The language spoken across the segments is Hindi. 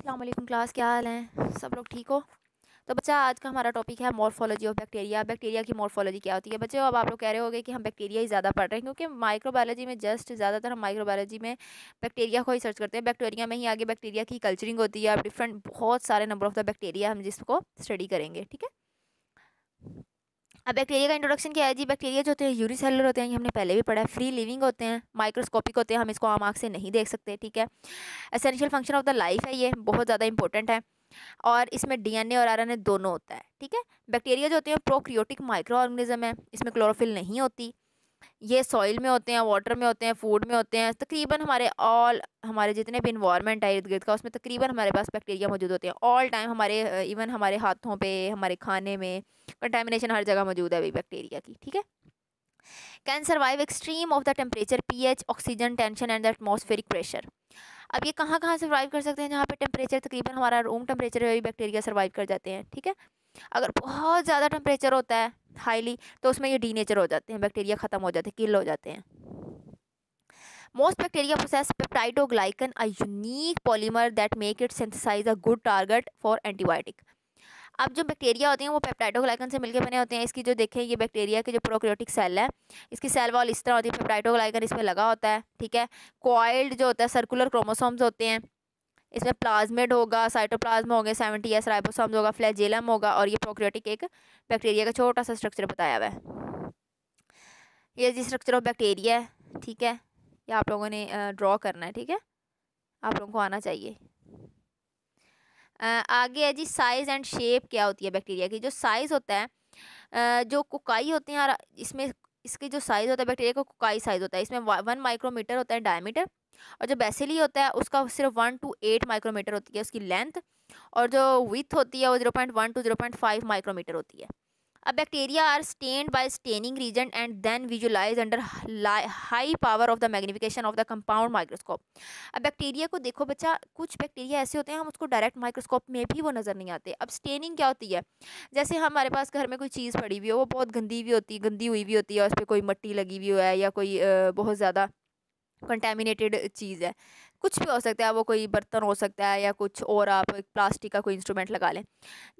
अस्सलाम वालेकुम क्लास, क्या हाल है? सब लोग ठीक हो? तो बच्चा आज का हमारा टॉपिक है मॉर्फोलॉजी ऑफ बैक्टीरिया। बैक्टीरिया की मॉर्फोलॉजी क्या होती है? बच्चों अब आप लोग कह रहे होगे कि हम बैक्टीरिया ही ज़्यादा पढ़ रहे हैं, क्योंकि माइक्रोबायोलॉजी में ज़्यादातर हम माइक्रोबायोलॉजी में बैक्टीरिया को ही सर्च करते हैं। बैक्टीरिया में ही आगे बैक्टीरिया की कल्चरिंग होती है। अब डिफरेंट बहुत सारे नंबर ऑफ द बैक्टीरिया हम जिसको स्टडी करेंगे, ठीक है। अब बैक्टीरिया का इंट्रोडक्शन क्या है जी? बैक्टीरिया जो होते हैं यूनिसेलुलर होते हैं, ये हमने पहले भी पढ़ा है। फ्री लिविंग होते हैं, माइक्रोस्कोपिक होते हैं, हम इसको आम आँख से नहीं देख सकते, ठीक है। Essential function of the life है, ये बहुत ज़्यादा इंपॉर्टेंट है। और इसमें डीएनए और आरएनए दोनों होता है, ठीक है। बैक्टीरिया जो होते हैं प्रोक्रियोटिक माइक्रो ऑर्गेनिज्म है, इसमें क्लोरोफिल नहीं होती। ये सॉइल में होते हैं, वाटर में होते हैं, फूड में होते हैं। तकरीबन हमारे जितने भी इन्वायरमेंट है इर्द गिर्द का, उसमें तकरीबन हमारे पास बैक्टीरिया मौजूद होते हैं ऑल टाइम। हमारे इवन हमारे हाथों पे, हमारे खाने में कंटेमिनेशन हर जगह मौजूद है भाई बैक्टीरिया की, ठीक है। Can survive extreme of the temperature, pH, oxygen tension and the atmospheric pressure. अब ये कहाँ कहाँ सर्वाइव कर सकते हैं? जहाँ पे टेम्परेचर तकरीबन हमारा रूम टेम्परेचर है, बैक्टीरिया सर्वाइव कर जाते हैं, ठीक है। अगर बहुत ज़्यादा टेम्परेचर होता है हाईली, तो उसमें ये डीनेचर हो जाते हैं, बैक्टीरिया ख़त्म हो जाते हैं, किल हो जाते हैं। Most bacteria process peptidoglycan, a unique polymer that make it synthesize a good target for antibiotic. अब जो बैक्टीरिया होते हैं वो पेप्टाइडोग्लाइकन से मिलकर बने होते हैं। इसकी जो देखें, ये बैक्टीरिया की जो प्रोक्रियोटिक सेल है, इसकी सेल वॉल इस तरह होती है, पेप्टाइडोग्लाइकन इसमें लगा होता है, ठीक है। कॉइल्ड जो होता है, सर्कुलर क्रोमोसोम्स होते हैं। इसमें प्लाज्मिड होगा, साइटोप्लाज्म होंगे, 70s राइबोसोम्स होगा, फ्लैजेलम होगा, और ये प्रोक्रियोटिक एक बैक्टीरिया का छोटा सा स्ट्रक्चर बताया हुआ है। ये जी स्ट्रक्चर ऑफ बैक्टीरिया है, ठीक है। ये आप लोगों ने ड्रॉ करना है, ठीक है, आप लोगों को आना चाहिए। आगे है जी साइज़ एंड शेप क्या होती है बैक्टीरिया की। जो साइज़ होता है, जो कोकाई होते हैं यार, इसमें इसकी जो साइज़ होता है बैक्टीरिया का, कोकाई साइज़ होता है। इसमें 1 माइक्रोमीटर होता है डायमीटर, और जो बेसिली होता है उसका सिर्फ 1 to 8 माइक्रोमीटर होती है उसकी लेंथ, और जो विथ होती है वो 0.1 to 0.5 माइक्रोमीटर होती है। अब bacteria are stained by staining reason and then visualize under high power of the magnification of the compound microscope. अब बैक्टीरिया को देखो बच्चा, कुछ बैक्टीरिया ऐसे होते हैं हम उसको डायरेक्ट माइक्रोस्कोप में भी वो नज़र नहीं आते। अब स्टेनिंग क्या होती है? जैसे हमारे पास घर में कोई चीज़ पड़ी हुई हो, वो बहुत गंदी भी होती है, गंदी हुई भी होती है, उस पर कोई मिट्टी लगी हुई है, या कोई बहुत ज़्यादा कंटेमिनेटेड चीज़ है, कुछ भी हो सकता है, वो कोई बर्तन हो सकता है या कुछ और, आप एक प्लास्टिक का कोई इंस्ट्रूमेंट लगा लें।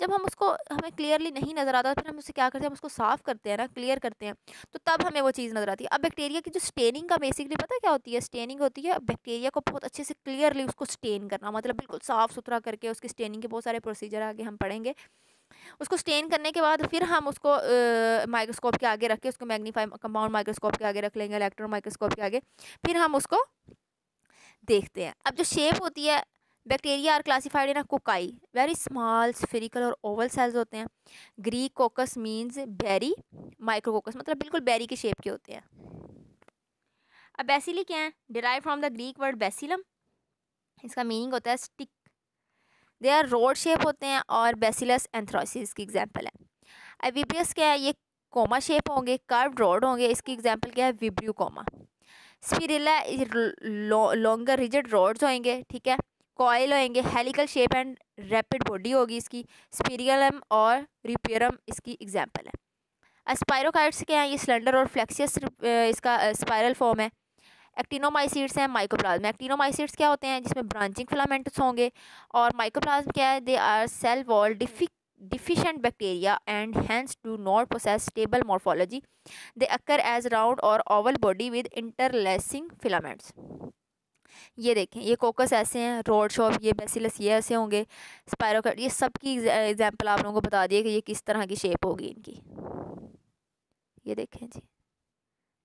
जब हम उसको, हमें क्लियरली नहीं नज़र आता, फिर हम उससे क्या करते हैं, हम उसको साफ़ करते हैं ना, क्लियर करते हैं, तो तब हमें वो चीज़ नज़र आती है। अब बैक्टीरिया की जो स्टेनिंग का बेसिकली पता क्या होती है? स्टेनिंग होती है बैक्टीरिया को बहुत अच्छे से क्लियरली उसको स्टेन करना, मतलब बिल्कुल साफ़ सुथरा करके। उसकी स्टेनिंग के बहुत सारे प्रोसीजर आगे हम पढ़ेंगे। उसको स्टेन करने के बाद फिर हम उसको माइक्रोस्कोप के आगे रख के, उसको मैग्नीफाई कंपाउंड माइक्रोस्कोप के आगे रख लेंगे, इलेक्ट्रॉन माइक्रोस्कोप के आगे, फिर हम उसको देखते हैं। अब जो शेप होती है, bacteria are classified in a cocci, very small spherical और ओवल सेल्स होते हैं। Greek coccus means berry, micrococcus मतलब बिल्कुल बेरी के शेप के होते हैं। अब बेसिली क्या है? Derive from the Greek word bacillum, इसका मीनिंग होता है stick. They are rod shape होते हैं, और बेसिलस एंथ्रासिस की एग्जाम्पल है। एविबियस क्या है? ये कोमा शेप होंगे, कर्व्ड रोड होंगे, इसकी एग्जाम्पल क्या है? Vibrio comma. Spirilla longer rigid rods होंगे, ठीक है। कॉयल होंगे, helical shape and rapid body होगी इसकी। स्पिरिगलम और रिपेयरम इसकी एग्जाम्पल है। स्पायरोकाइट्स क्या है? ये स्लेंडर और फ्लेक्सियस इसका स्पायरल फॉर्म है। एक्टिनोमाइसीड्स हैं माइकोप्लाज्म। एक्टिनोमाइसीड्स क्या होते हैं? जिसमें ब्रांचिंग फिलामेंट्स होंगे। और माइकोप्लाज्म क्या है? They are cell wall deficient bacteria and hence do not possess stable morphology. They occur as round or oval body with interlacing filaments. ये देखें, ये कोकस ऐसे हैं, रोड शॉप, ये बेसिलस ये ऐसे होंगे, स्पायरोकाइट, ये सब की एग्जांपल आप लोगों को बता दिए कि ये किस तरह की शेप होगी इनकी। ये देखें जी,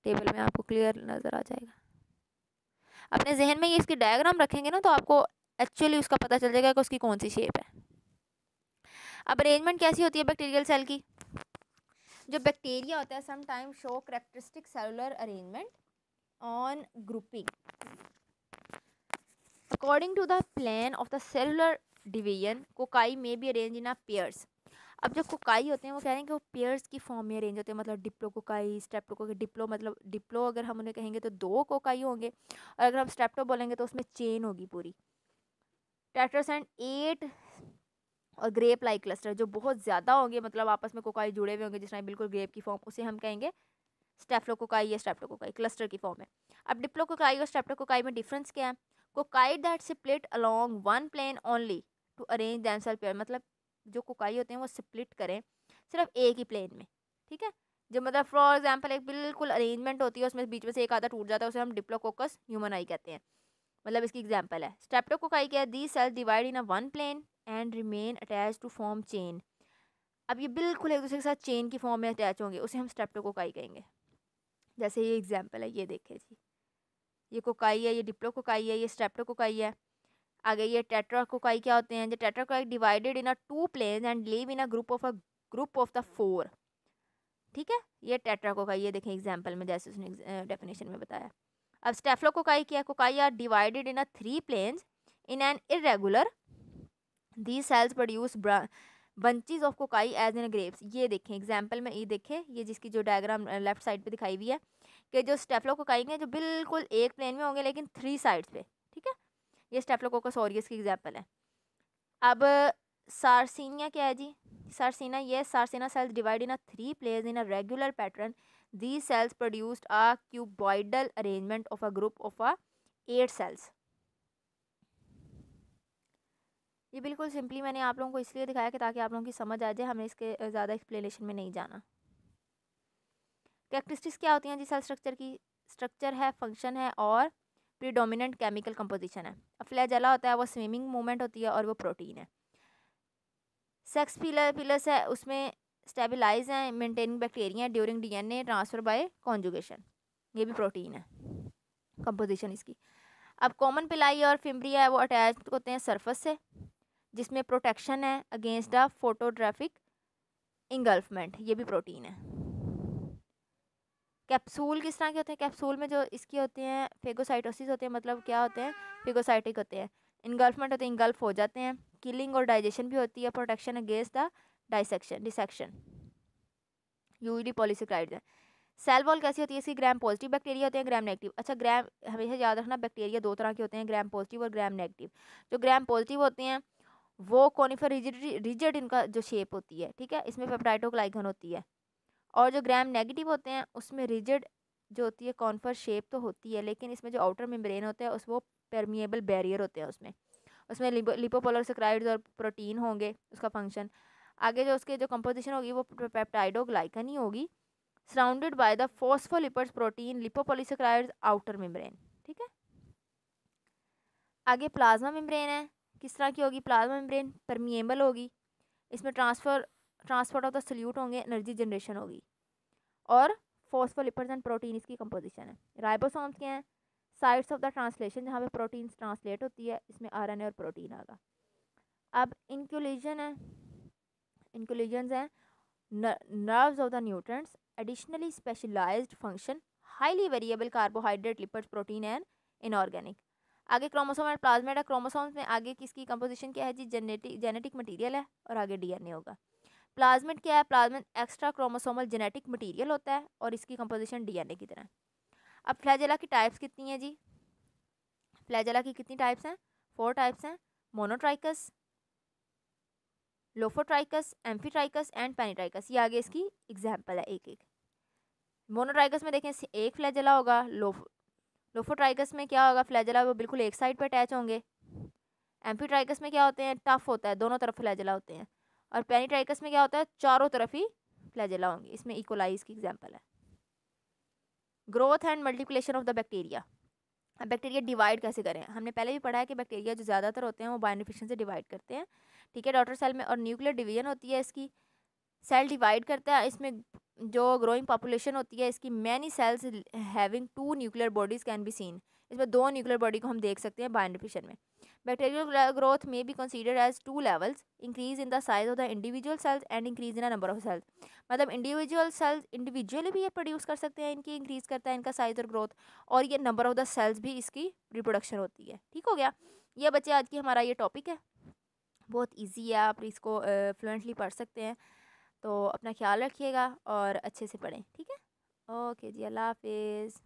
टेबल में आपको क्लियर नज़र आ जाएगा। अपने जहन में ये इसकी डायग्राम रखेंगे ना, तो आपको एक्चुअली उसका पता चल जाएगा कि उसकी कौन सी शेप है। अब अरेंजमेंट कैसी होती है बैक्टीरियल सेल की? जो बैक्टीरिया होता है some time show characteristic cellular arrangement on grouping according to the plan of the cellular division. Cocci में be arrange in a pairs. अब जो कोकाई होते हैं वो कह रहे हैं कि वो पेयर्स की फॉर्म में अरेंज होते हैं, मतलब डिप्लो कोकाई, स्टेप्टो कोकाई। डिप्लो मतलब डिप्लो अगर हम उन्हें कहेंगे तो 2 कोकाई होंगे, और अगर हम स्टेप्टो बोलेंगे तो उसमें चेन होगी पूरी। टेट्रस एंड 8 और ग्रेप लाइक क्लस्टर जो बहुत ज़्यादा होंगे, मतलब आपस में कोकाई जुड़े हुए होंगे जिस टाइम बिल्कुल ग्रेप की फॉर्म, उसे हम कहेंगे स्टेफ्लोकोकाई या स्ट्रेप्टोकोकाई, क्लस्टर की फॉर्म है। अब डिप्लोकोकाई और स्ट्रेप्टोकोकाई में डिफरेंस क्या है? Cocci that split along one plane only to arrange themselves pair, मतलब जो कोकाई होते हैं वो स्प्लिट करें सिर्फ एक ही प्लेन में, ठीक है। जो मतलब फॉर एग्जांपल एक बिल्कुल अरेंजमेंट होती है, उसमें बीच में से एक आधा टूट जाता है, उसे हम डिप्लोकोकस ह्यूमनाई कहते हैं। मतलब इसकी एग्जांपल है स्ट्रेप्टोकोकाई क्या है, the cells divide in a one plane and remain attach to form chain. अब ये बिल्कुल एक दूसरे के साथ चेन की फॉर्म में अटैच होंगे, उसे हम स्ट्रेप्टोकोकाई कहेंगे। जैसे ये एग्जाम्पल है, ये देखे जी, ये कोकाई है, ये डिप्लोकोकाई है, ये स्ट्रेप्टोकोकाई है। आगे ये टेट्राकोकाई क्या होते हैं, जो tetracocci divided in a two planes and live in a group of the four, ठीक है। ये टेट्राकोकाई, ये देखें एग्जाम्पल में जैसे उसने डेफिनेशन में बताया। अब स्टेफ्लोकोकाई क्या है, cocci are divided in a three planes in an irregular, the cells produce bunches of cocci as in grapes. ये देखें एग्जाम्पल में, ये देखें ये जिसकी जो डायग्राम लेफ्ट साइड पे दिखाई हुई है कि जो स्टेफ्लोकोकाई है जो बिल्कुल एक प्लेन में होंगे लेकिन थ्री साइड्स पे, ठीक है। ये स्टेफ्लोकोकस ऑरियस की एग्जाम्पल है। अब सार्सिनिया क्या है जी, सार्सिना, ये sarcina cells divide in a three planes in a regular pattern, these cells produced a cuboidal arrangement of a group of 8 cells। ये बिल्कुल सिंपली मैंने आप लोगों को इसलिए दिखाया कि ताकि आप लोगों की समझ आ जाए, हमें इसके ज़्यादा एक्सप्लेनेशन में नहीं जाना। कैरेक्टरिस्टिक्स क्या होती हैं जी सेल स्ट्रक्चर की, स्ट्रक्चर है, फंक्शन है और प्रीडोमिनेंट केमिकल कंपोजिशन है। फ्लैजेला होता है वो स्विमिंग मूवमेंट होती है और वो प्रोटीन है। सेक्स पिलस है, उसमें स्टेबलाइज हैं maintaining bacteria during DNA transfer by conjugation, ये भी प्रोटीन है कंपोजिशन इसकी। अब कॉमन पिलाई और फिम्ब्रिया है वो अटैच होते हैं सरफेस से, जिसमें प्रोटेक्शन है अगेंस्ट द फोटोग्राफिक इंगल्फमेंट, ये भी प्रोटीन है। कैप्सूल किस तरह के होते हैं, कैप्सूल में जो इसकी होते हैं फेगोसाइटोसिस होते हैं, मतलब क्या होते हैं, फेगोसाइटिक होते हैं। इनगल्फमेंट होते हैं, इंगल्फ हो जाते हैं। किलिंग और डाइजेशन भी होती है। प्रोटेक्शन अगेंस्ट द डिसेक्शन, यूईडी पॉलीसेकेराइड्स है। सेल वॉल कैसी होती है इसकी, ग्राम पॉजिटिव बैक्टीरिया होते हैं, ग्राम नेगेटिव। अच्छा, ग्राम हमेशा याद रखना बैक्टीरिया दो तरह के होते हैं, ग्राम पॉजिटिव और ग्राम नेगेटिव। जो ग्राम पॉजिटिव होते हैं वो कॉनिफर रिजिड इनका जो शेप होती है, ठीक है, इसमें पेप्टाइडोग्लाइकन होती है। और जो ग्राम नेगेटिव होते हैं उसमें रिजिड जो होती है कॉन्फर शेप तो होती है, लेकिन इसमें जो आउटर मेम्ब्रेन होता है उस वो परमिएबल बैरियर होते हैं उसमें लिपोपोलरसेकेराइड्स और प्रोटीन होंगे, उसका फंक्शन। आगे जो उसके जो कंपोजिशन होगी वो पेप्टाइडोग्लाइकन ही होगी, surrounded by the phospholipids protein lipopolysaccharides outer membrane, ठीक है। आगे प्लाज्मा मेम्ब्रेन है, किस तरह की होगी, प्लाज्मा मेम्ब्रेन परमिएबल होगी, इसमें ट्रांसपोर्ट ऑफ द सल्यूट होंगे, एनर्जी जनरेशन होगी, और फॉस्फोलिपिड्स एंड प्रोटीन इसकी कंपोजिशन है। राइबोसोम्स क्या हैं, साइट्स ऑफ द ट्रांसलेशन जहाँ पे प्रोटीन ट्रांसलेट होती है, इसमें आरएनए और प्रोटीन आगा। अब इंक्यूलेशन है, इंक्यूलेशंस हैं nerves of the nutrients, additionally specialized function, highly variable carbohydrate, lipids, protein and inorganic। आगे क्रोमोसोम और प्लाज्मेट है। क्रोमोसोम्स में आगे किसकी कंपोजिशन क्या है जी, जेनेटिक मटेरियल है और आगे डीएनए होगा। प्लाज्मेट क्या है, plasmid extra chromosomal genetic material होता है और इसकी कंपोजिशन डीएनए की तरह। अब फ्लैजेला की टाइप्स कितनी है जी, फ्लैजेला की कितनी टाइप्स हैं, 4 टाइप्स हैं, मोनोट्राइकस, लोफोट्राइकस, एम्फीट्राइकस एंड पेनिट्राइकस। ये आगे इसकी एग्जाम्पल है एक एक। मोनोट्राइकस में देखें एक फ्लैजेला होगा, लोफोट्राइकस में क्या होगा, फ्लैजेला वो बिल्कुल एक साइड पे अटैच होंगे। एम्फीट्राइकस में क्या होते हैं, टफ होता है, दोनों तरफ फ्लैजेला होते हैं। और पेनिट्राइकस में क्या होता है, चारों तरफ ही फ्लैजेला होंगे। इसमें इकोलाई की एग्जाम्पल है। Growth and multiplication of the bacteria. अब बैक्टीरिया डिवाइड कैसे करें, हमने पहले भी पढ़ा है कि बैक्टीरिया जो ज़्यादातर होते हैं वो बायोनिफिकेशन से डिवाइड करते हैं, ठीक है, डॉटर सेल में। और न्यूक्लियर डिवीजन होती है इसकी, सेल डिवाइड करता है, इसमें जो ग्रोइंग पॉपुलेशन होती है इसकी, many cells having 2 nuclear bodies can be seen, इसमें 2 न्यूक्लियर बॉडी को हम देख सकते हैं बायोनिफिकेशन में। बैक्टीरियल ग्रोथ में be considered as 2 levels, increase in the size of the individual cells and increase in the number of cells. मतलब इंडिविजुअल सेल्स इंडिविजुअली भी ये प्रोड्यूस कर सकते हैं, इनकी इंक्रीज करता है इनका साइज और ग्रोथ, और ये नंबर ऑफ द सेल्स भी इसकी रिप्रोडक्शन होती है। ठीक हो गया, ये बच्चे आज की हमारा ये टॉपिक है, बहुत ईजी है, आप इसको फ्लुएंटली पढ़ सकते हैं। तो अपना ख्याल रखिएगा और अच्छे से पढ़ें, ठीक है। ओके जी, अल्लाह हाफिज़।